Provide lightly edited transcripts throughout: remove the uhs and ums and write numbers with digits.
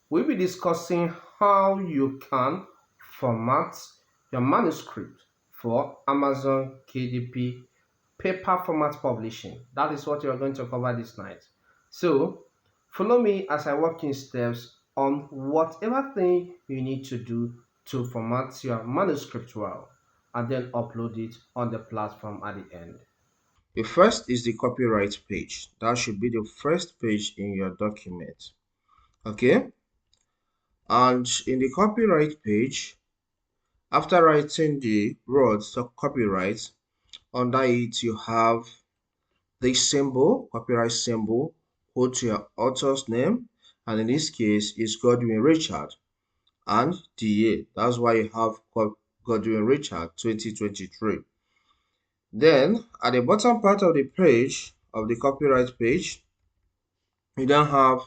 We'll be discussing how you can format your manuscript for Amazon KDP paper format publishing. That is what we are going to cover this night. So, follow me as I walk in steps on whatever thing you need to do to format your manuscript well and then upload it on the platform at the end. The first is the copyright page. That should be the first page in your document. Okay? And in the copyright page, after writing the words of copyright, under it you have this symbol, copyright symbol, quote your author's name, and in this case is Godwin Richard and the year. That's why you have Godwin Richard 2023. Then at the bottom part of the page, of the copyright page, you don't have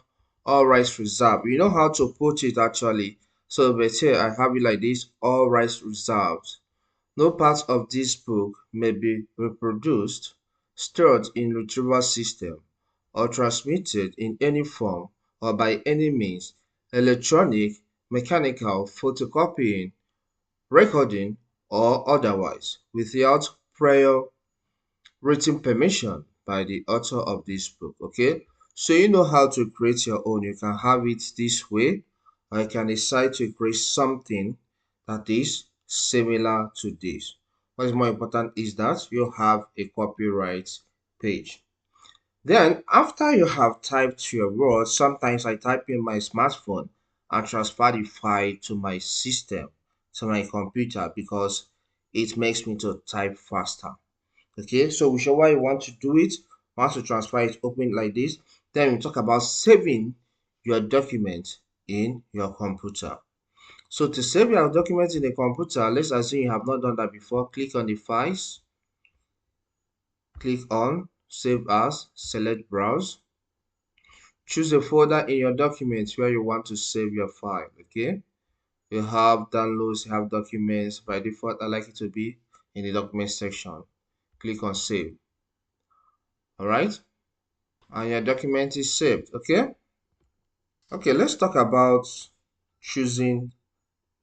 all rights reserved. You know how to put it actually. So but here I have it like this, all rights reserved. No part of this book may be reproduced, stored in retrieval system, or transmitted in any form or by any means, electronic, mechanical, photocopying, recording, or otherwise, without prior written permission by the author of this book. Okay, so you know how to create your own. You can have it this way, or you can decide to create something that is similar to this. What is more important is that you have a copyright page. Then after you have typed your words, sometimes I type in my smartphone and transfer the file to my system, to my computer, because it makes me to type faster. Okay, so whichever you want to do it, once you transfer it, open it like this. Then we talk about saving your document in your computer. So to save your document in the computer, let's assume you have not done that before. Click on the files, click on save as, select browse. Choose a folder in your documents where you want to save your file. Okay, you have downloads, you have documents. By default, I like it to be in the document section. Click on save. All right, and your document is saved. Okay, let's talk about choosing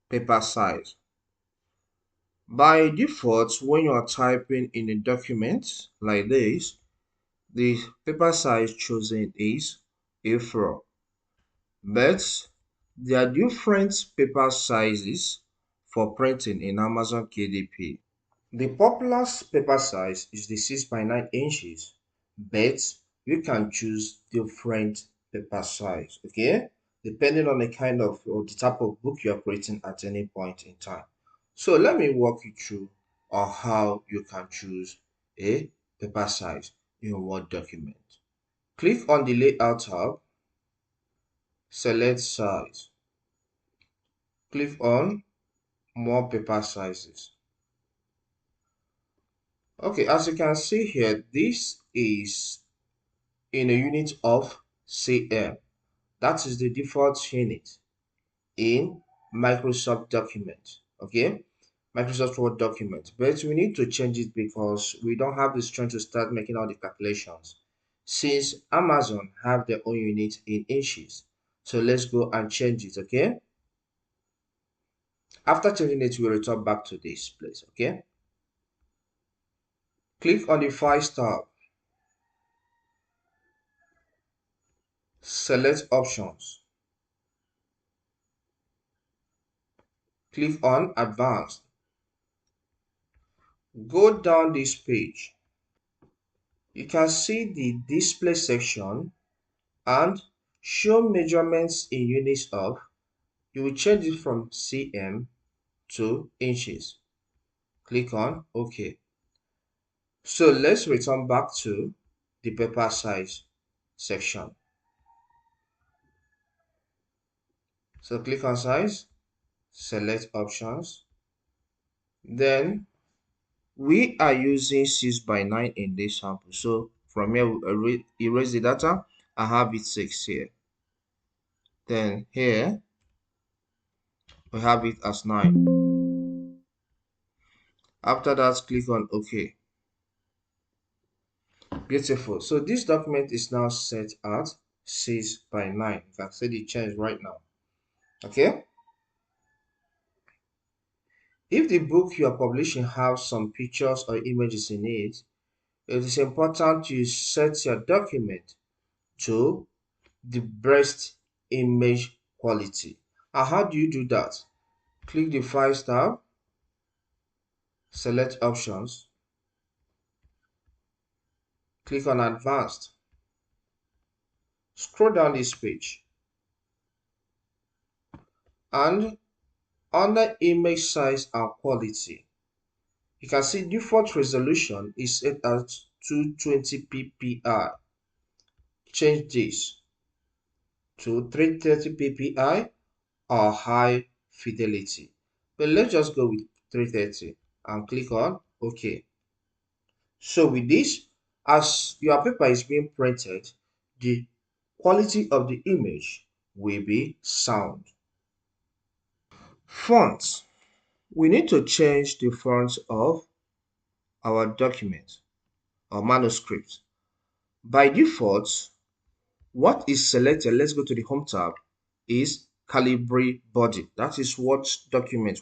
paper size. By default, when you are typing in a document like this, the paper size chosen is A4, but there are different paper sizes for printing in Amazon KDP. The popular paper size is the 6 by 9 inches, but you can choose different paper size, okay? Depending on the kind of or the type of book you are creating at any point in time. So let me walk you through on how you can choose a paper size in Word document. Click on the Layout tab, select Size. Click on More paper sizes. Okay, as you can see here, this is in a unit of cm. That is the default unit in Microsoft document. Okay, Microsoft Word document. But we need to change it because we don't have the strength to start making all the calculations. Since Amazon have their own unit in inches. So let's go and change it. Okay. After changing it, we'll return back to this place. Okay. Click on the Files tab. Select Options. Click on Advanced. Go down this page. You can see the display section and show measurements in units of. You will change it from cm to inches. Click on OK. So let's return back to the paper size section. So click on size, select options. Then we are using 6 by 9 in this sample. So from here, we erase the data. I have it 6 here. Then here, we have it as 9. After that, click on OK. Beautiful. So this document is now set at 6 by 9. You can see the change right now. Okay. If the book you are publishing has some pictures or images in it, it is important you set your document to the best image quality. And how do you do that? Click the Files tab, select Options, click on Advanced. Scroll down this page and under Image Size and Quality, you can see default resolution is set at 220 ppi. Change this to 330 ppi or high fidelity. But let's just go with 330 and click on OK. So with this, as your paper is being printed, the quality of the image will be sound. Fonts. We need to change the font of our document or manuscript. By default, what is selected, let's go to the Home tab, is Calibri body. That is what document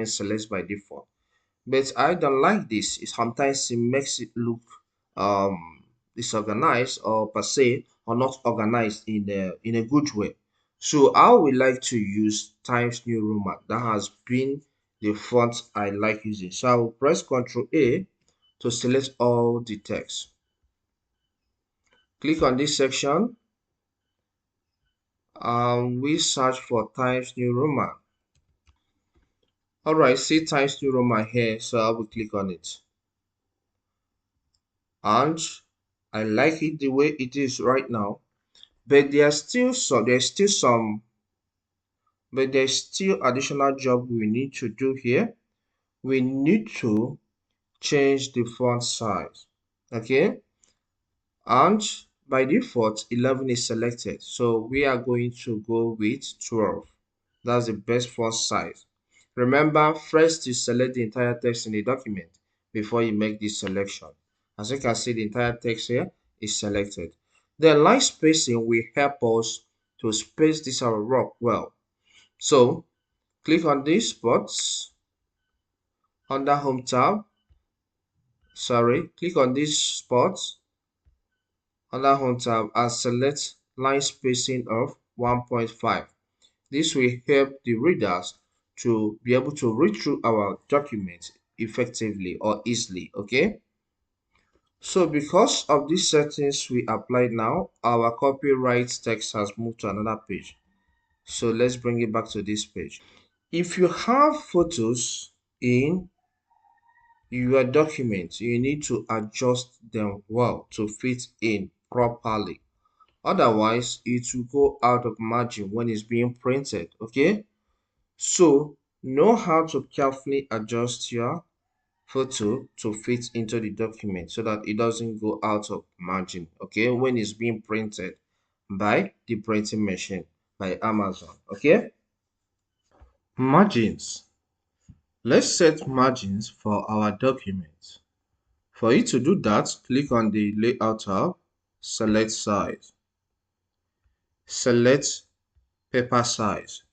selects by default. But I don't like this. Sometimes it makes it look disorganized or per se or not organized in a good way. So I would like to use Times New Roman. That has been the font I like using. So I will press Ctrl A to select all the text. Click on this section and we search for Times New Roman. Alright, see Times New Roman here, so I will click on it. And I like it the way it is right now. But there's still additional job we need to do here. We need to change the font size. Okay, and by default 11 is selected, so we are going to go with 12. That's the best font size. Remember, first you select the entire text in the document before you make this selection. As you can see, the entire text here is selected. The line spacing will help us to space this our rock well. So click on these spots under Home tab. Click on these spots under Home tab and select line spacing of 1.5. This will help the readers to be able to read through our document effectively or easily. Okay. So because of these settings we applied now, our copyright text has moved to another page. So let's bring it back to this page. If you have photos in your document, you need to adjust them well to fit in properly. Otherwise, it will go out of margin when it's being printed. Okay, so know how to carefully adjust your photo to fit into the document so that it doesn't go out of margin. Okay, when it's being printed by the printing machine by Amazon. Okay, margins. Let's set margins for our document. For you to do that, click on the Layout tab, select Size, select Paper Size.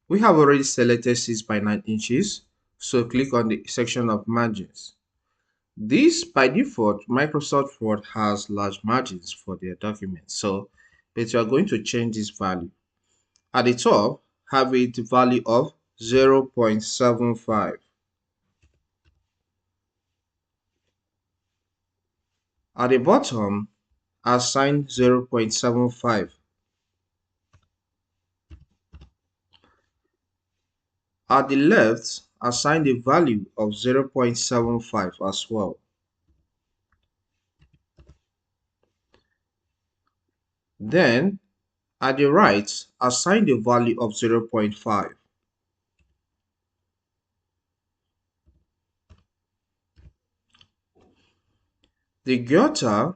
We have already selected 6 by 9 inches, so click on the section of margins. This, by default, Microsoft Word has large margins for their documents, but you are going to change this value. At the top, have a value of 0.75. At the bottom, assign 0.75. At the left, assign the value of 0.75 as well. Then, at the right, assign the value of 0.5. The gutter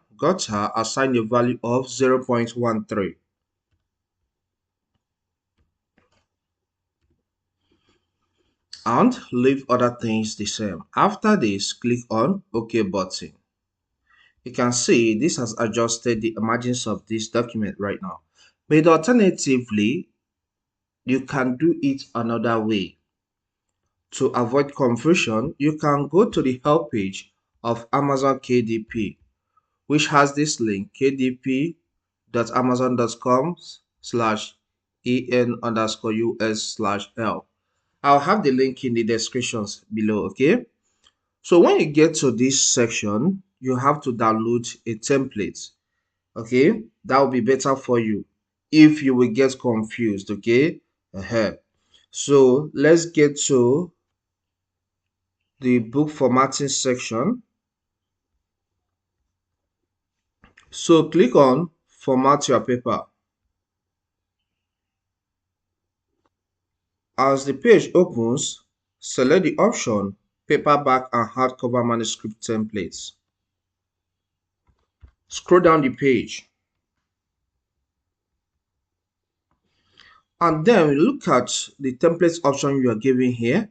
assign the value of 0.13. And leave other things the same. After this, click on OK button. You can see this has adjusted the margins of this document right now. But alternatively, you can do it another way. To avoid confusion, you can go to the help page of Amazon KDP, which has this link kdp.amazon.com/en_us/l. I'll have the link in the descriptions below, okay? So when you get to this section, you have to download a template, okay? That will be better for you if you will get confused, okay? So let's get to the book formatting section. So click on format your paper. As the page opens, select the option paperback and hardcover manuscript templates. Scroll down the page and then look at the templates option you are given here,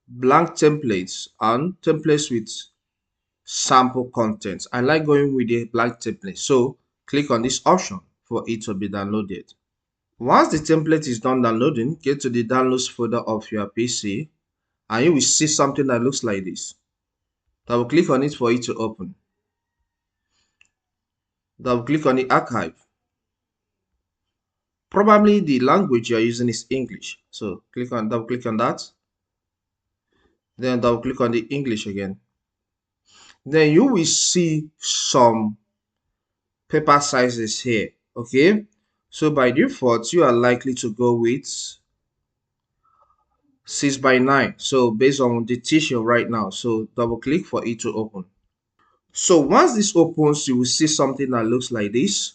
blank templates and templates with sample content. I like going with a blank template, so click on this option for it to be downloaded. Once the template is done downloading, get to the downloads folder of your PC and you will see something that looks like this. Double click on it for it to open. Double click on the archive. Probably the language you are using is English, so double click on that. Then double click on the English again. Then you will see some paper sizes here, okay? So by default, you are likely to go with 6 by 9. So based on the tissue right now, so double click for it to open. So once this opens, you will see something that looks like this.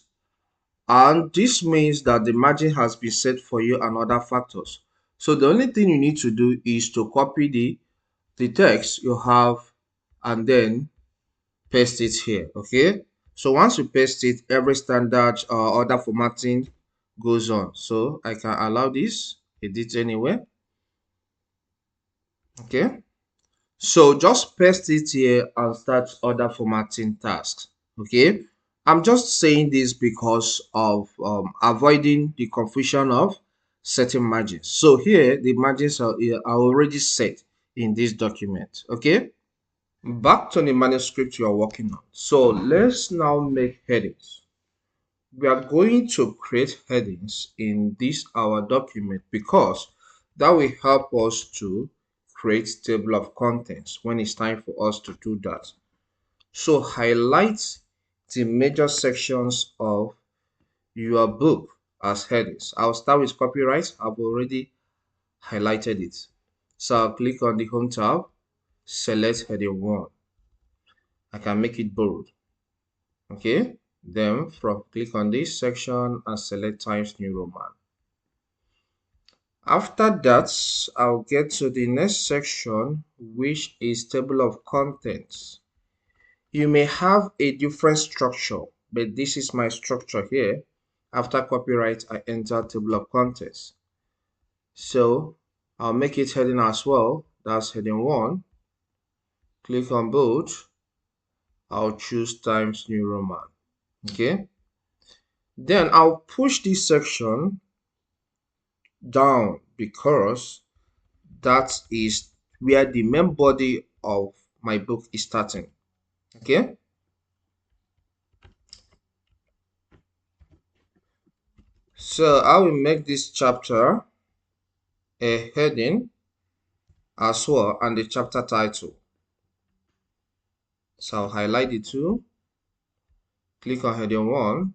And this means that the margin has been set for you and other factors. So the only thing you need to do is to copy the text you have and then paste it here, okay? So once you paste it, every standard other formatting goes on. So I can allow this, edit anywhere, okay? So just paste it here and start other formatting tasks, okay? I'm just saying this because of avoiding the confusion of setting margins. So here, the margins are already set in this document, okay? Back to the manuscript you are working on. So let's now make headings. We are going to create headings in this our document because that will help us to create table of contents when it's time for us to do that. So highlight the major sections of your book as headings. I'll start with copyright. I've already highlighted it. So I'll click on the home tab, select heading 1. I can make it bold. Okay, then click on this section and select Times New Roman. After that, I'll get to the next section, which is table of contents. You may have a different structure, but this is my structure here. After copyright, I enter table of contents. So I'll make it heading as well. That's heading 1. Click on bold. I'll choose Times New Roman. Okay. Then I'll push this section down because that is where the main body of my book is starting. Okay. So I will make this chapter a heading as well and the chapter title. So I'll highlight the two, click on heading 1.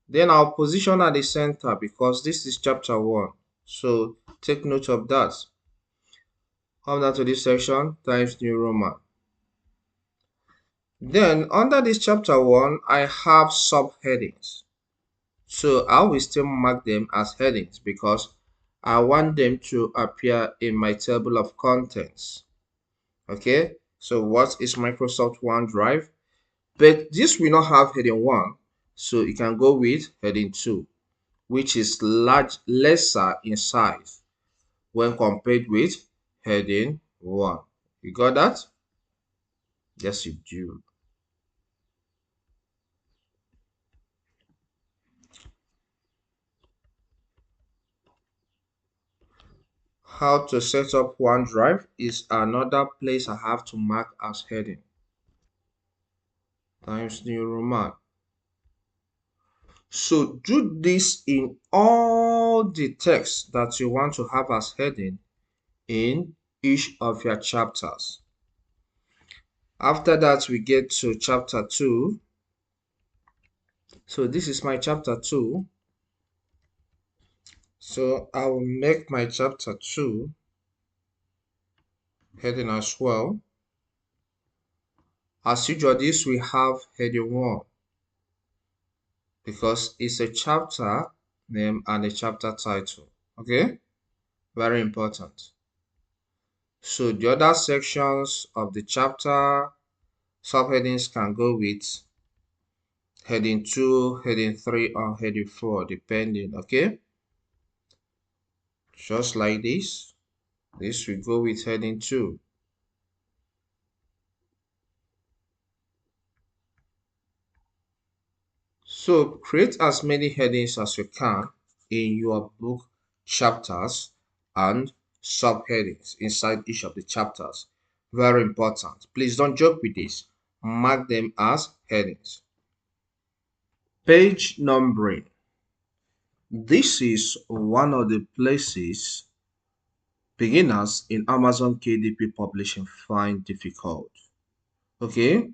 Then I'll position at the center because this is chapter 1. So take note of that. Come down to this section, Times New Roman. Then under this chapter 1, I have subheadings. So I will still mark them as headings because I want them to appear in my table of contents. Okay, so what is Microsoft OneDrive? But this will not have heading 1, so you can go with heading 2, which is lesser in size when compared with heading 1. You got that? Yes, you do. How to set up OneDrive is another place I have to mark as heading. Times New Roman. So do this in all the text that you want to have as heading in each of your chapters. After that, we get to chapter 2. So this is my chapter 2. So I will make my chapter 2 heading as well. As usual, this we have heading 1 because it's a chapter name and a chapter title. Okay, very important. So the other sections of the chapter subheadings can go with heading 2, heading 3, or heading 4, depending. Okay, just like this. This will go with heading 2. So create as many headings as you can in your book chapters and subheadings inside each of the chapters. Very important. Please don't joke with this. Mark them as headings. Page numbering. This is one of the places beginners in Amazon KDP publishing find difficult. Okay,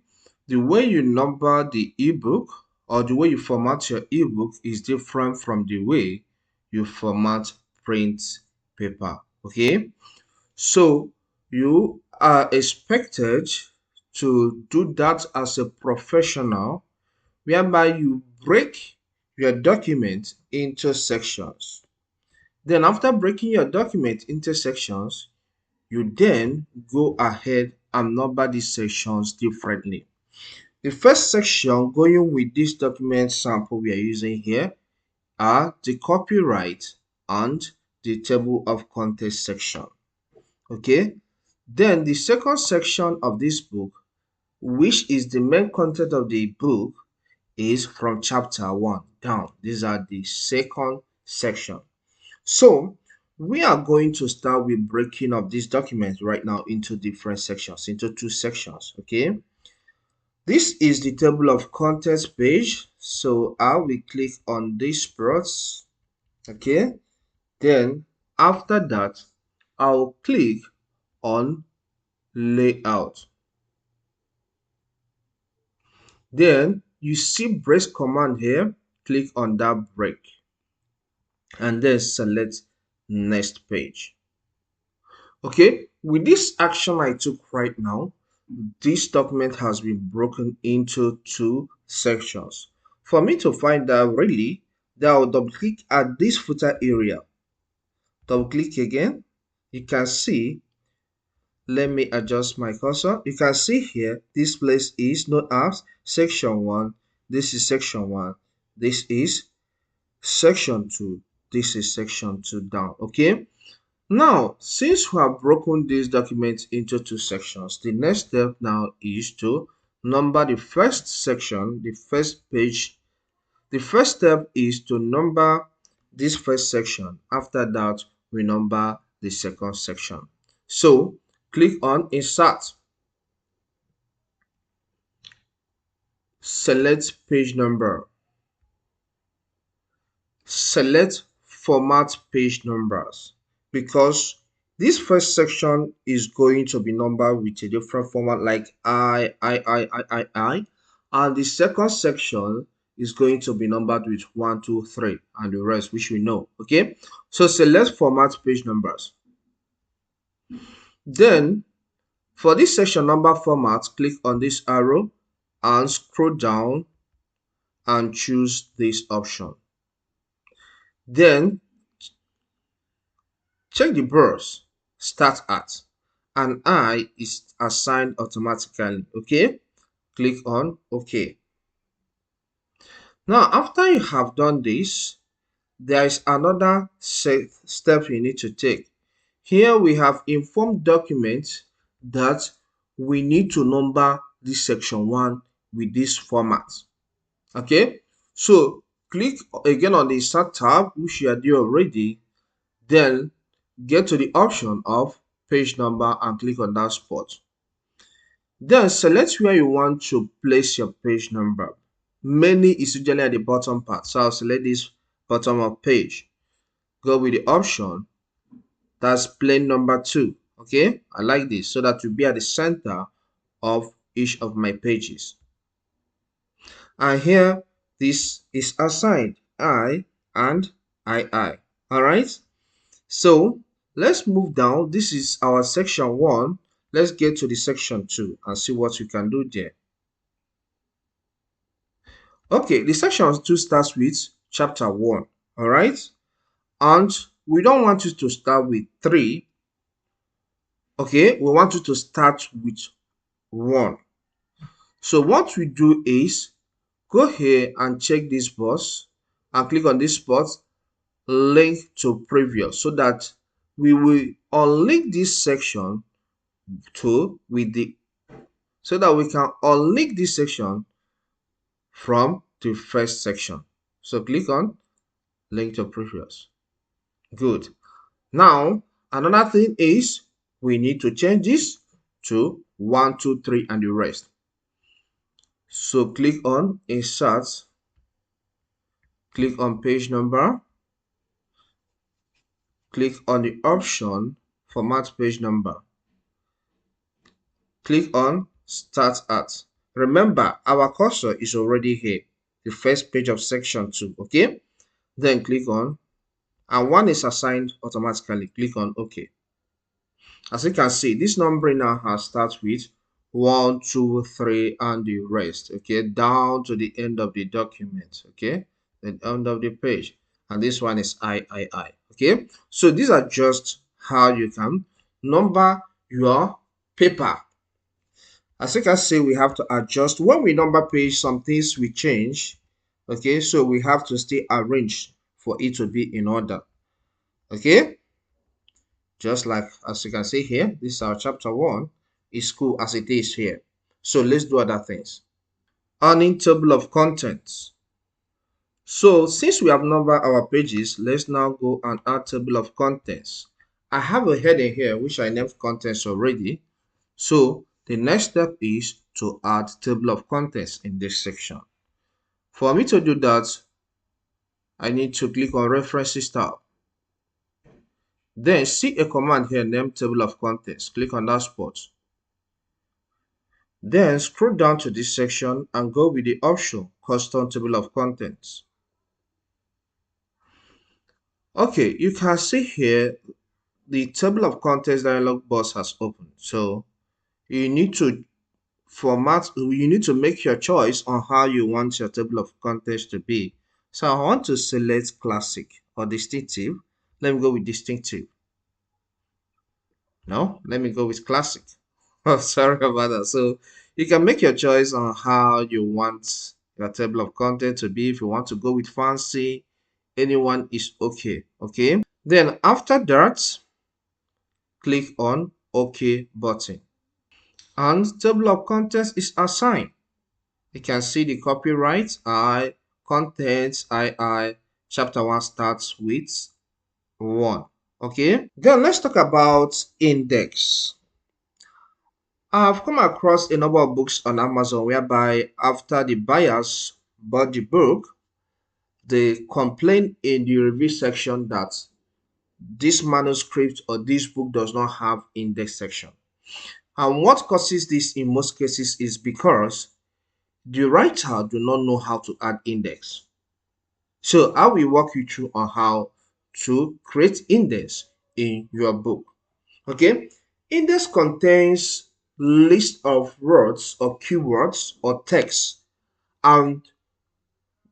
the way you number the ebook or the way you format your ebook is different from the way you format print paper. Okay, so you are expected to do that as a professional, whereby you break your document into sections. Then after breaking your document into sections, you then go ahead and number these sections differently. The first section going with this document sample we are using here are the copyright and the table of contents section. Okay, then the second section of this book, which is the main content of the book, is from chapter 1 down. These are the second section. So we are going to start with breaking up this document right now into different sections, into 2 sections. Okay, this is the table of contents page. So I will click on this parts. Okay, then after that I'll click on layout. Then you see break command here. Click on that break and then select next page. Okay, with this action I took right now, this document has been broken into 2 sections. For me to find out really, then I'll double click at this footer area. Double click again. You can see, let me adjust my cursor. You can see here, this place is known as section 1. This is section 1. This is section 2. This is section 2 down. Okay. Now, since we have broken this document into 2 sections, the next step now is to number the first section, the first page. The first step is to number this first section. After that, we number the second section. So, click on Insert. Select page number. Select Format Page Numbers, because this first section is going to be numbered with a different format like I, and the second section is going to be numbered with 1, 2, 3, and the rest, which we know. Okay, so select Format Page Numbers. Then for this section number format, click on this arrow and scroll down and choose this option. Then check the burst start at, and I is assigned automatically. Okay, click on OK. Now after you have done this, there is another step you need to take. Here we have informed documents that we need to number this section 1 with this format. Okay, so click again on the Start tab, which you are doing already. Then get to the option of page number and click on that spot. Then select where you want to place your page number. Many is usually at the bottom part, so I'll select this bottom of page. Go with the option that's plain number 2. Okay, I like this so that will be at the center of each of my pages. And here this is assigned I and II. All right, so let's move down. This is our section 1. Let's get to the section 2 and see what we can do there. Okay, the section 2 starts with chapter 1. All right, and we don't want you to start with 3. Okay, we want you to start with 1. So what we do is go here and check this box and click on this spot, link to previous, so that we will unlink this section to with the so that we can unlink this section from the first section. So click on link to previous. Good. Now another thing is we need to change this to 1, 2, 3 and the rest. So click on insert, click on page number, click on the option format page number, click on start at. Remember our cursor is already here, the first page of section 2. Okay, then click on, and 1 is assigned automatically. Click on OK. As you can see, this numbering now has started with 1, 2, 3 and the rest. Okay, down to the end of the document. Okay, the end of the page, and this one is I. Okay, so these are just how you can number your paper. As you can see, we have to adjust when we number page. Some things we change. Okay, so we have to stay arranged for it to be in order. Okay, just like as you can see here, this is our chapter 1. Is cool as it is here. So let's do other things. Earning table of contents. So since we have numbered our pages, let's now go and add table of contents. I have a heading here which I named contents already. So the next step is to add table of contents in this section. For me to do that, I need to click on references tab. Then see a command here named table of contents. Click on that spot. Then scroll down to this section and go with the option custom table of contents. Okay, you can see here the table of contents dialog box has opened. So you need to you need to make your choice on how you want your table of contents to be. So I want to select classic or distinctive. Let me go with distinctive. No, let me go with classic. Oh, sorry about that. So you can make your choice on how you want your table of content to be. If you want to go with fancy, anyone is okay. Okay. Then after that, click on OK button. And table of contents is assigned. You can see the copyright I, contents II, chapter 1 starts with 1. Okay. Then let's talk about index. I've come across a number of books on Amazon whereby after the buyers bought the book, they complain in the review section that this manuscript or this book does not have index section. And what causes this in most cases is because the writer do not know how to add index. So I will walk you through on how to create index in your book. Okay, index contains list of words or keywords or text and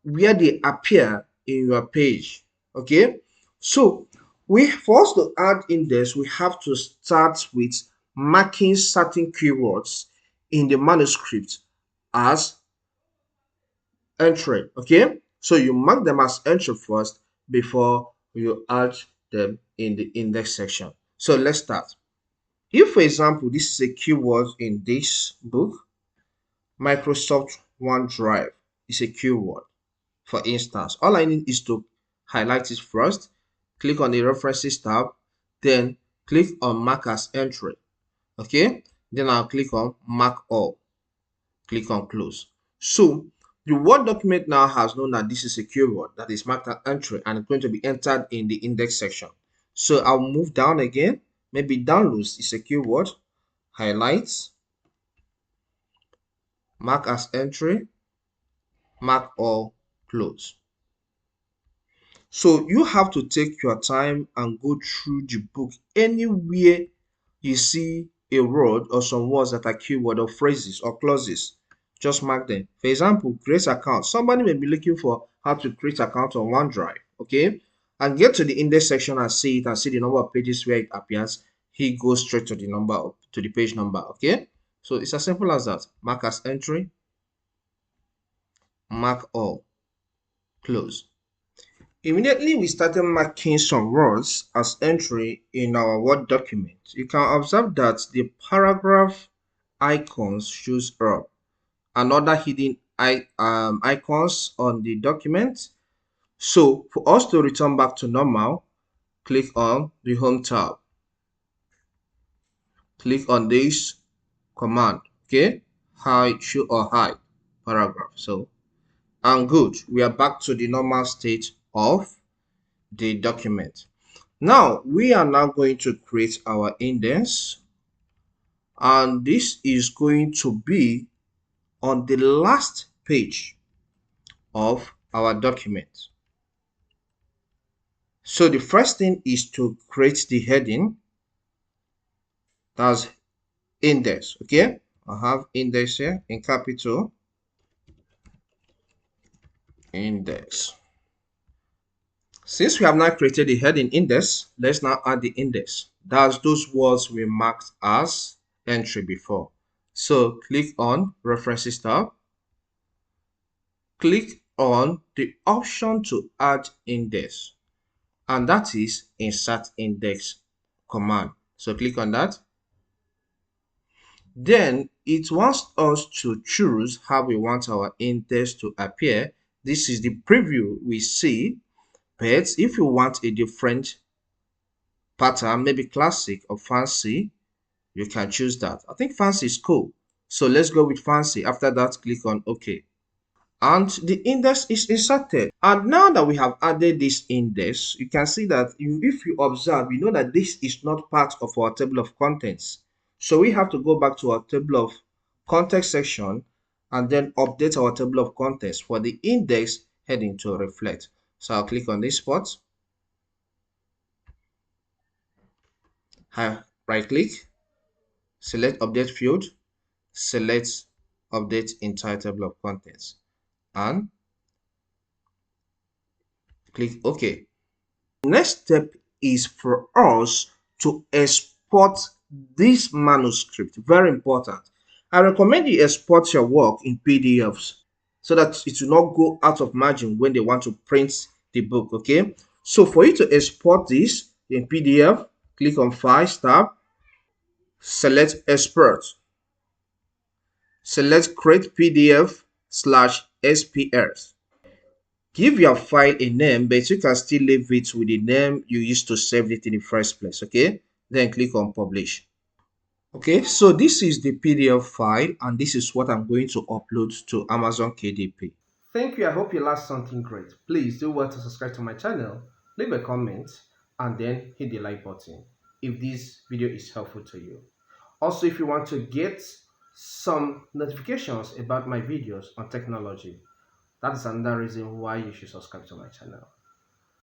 where they appear in your page. Okay, so for us to add index, we have to start with marking certain keywords in the manuscript as entry. Okay, so you mark them as entry first before you add them in the index section. So let's start. If, for example, this is a keyword in this book, Microsoft OneDrive is a keyword. For instance, all I need is to highlight it first, click on the references tab, Then click on mark as entry. Okay, then I'll click on mark all. Click on close. So the Word document now has known that this is a keyword that is marked as entry and it's going to be entered in the index section. So I'll move down again. Maybe downloads is a keyword. Highlights, mark as entry, mark all, close. So you have to take your time and go through the book. Anywhere you see a word or some words that are keyword or phrases or clauses, just mark them. For example, create account. Somebody may be looking for how to create account on OneDrive, okay? And get to the index section and see it and see the number of pages where it appears. He goes straight to the number to the page number, okay? So it's as simple as that. Mark as entry, mark all, close. Immediately we started marking some words as entry in our Word document. You can observe that the paragraph icons shows up and other hidden icons on the document. So for us to return back to normal, click on the Home tab. Click on this command, okay? Hide, show or hide paragraph. So, and good. We are back to the normal state of the document. Now, we are now going to create our index, and this is going to be on the last page of our document. So the first thing is to create the heading. That's index, okay? I have index here in capital, index. Since we have now created the heading index, let's now add the index. That's those words we marked as entry before. So click on References tab. Click on the option to add index, and that is Insert Index command. So click on that. Then it wants us to choose how we want our index to appear. This is the preview we see, but if you want a different pattern, maybe classic or fancy, you can choose that. I think fancy is cool. So let's go with fancy. After that, click on OK. And the index is inserted. And now that we have added this index, you can see that if you observe, you know that this is not part of our table of contents. So we have to go back to our table of contents section and then update our table of contents for the index heading to reflect. So I'll click on this spot, right click, select update field, select update entire table of contents, and click OK. Next step is for us to export this manuscript. Very important. I recommend you export your work in PDFs so that it will not go out of margin when they want to print the book. Okay, so for you to export this in PDF, click on Files tab, select Export, select Create PDF / SPS. Give your file a name, but you can still leave it with the name you used to save it in the first place, okay? Then click on Publish. Okay, so this is the PDF file, and this is what I'm going to upload to Amazon KDP. Thank you. I hope you learned something great. Please do well to subscribe to my channel, leave a comment, and then hit the like button if this video is helpful to you. Also, if you want to get some notifications about my videos on technology, that is another reason why you should subscribe to my channel.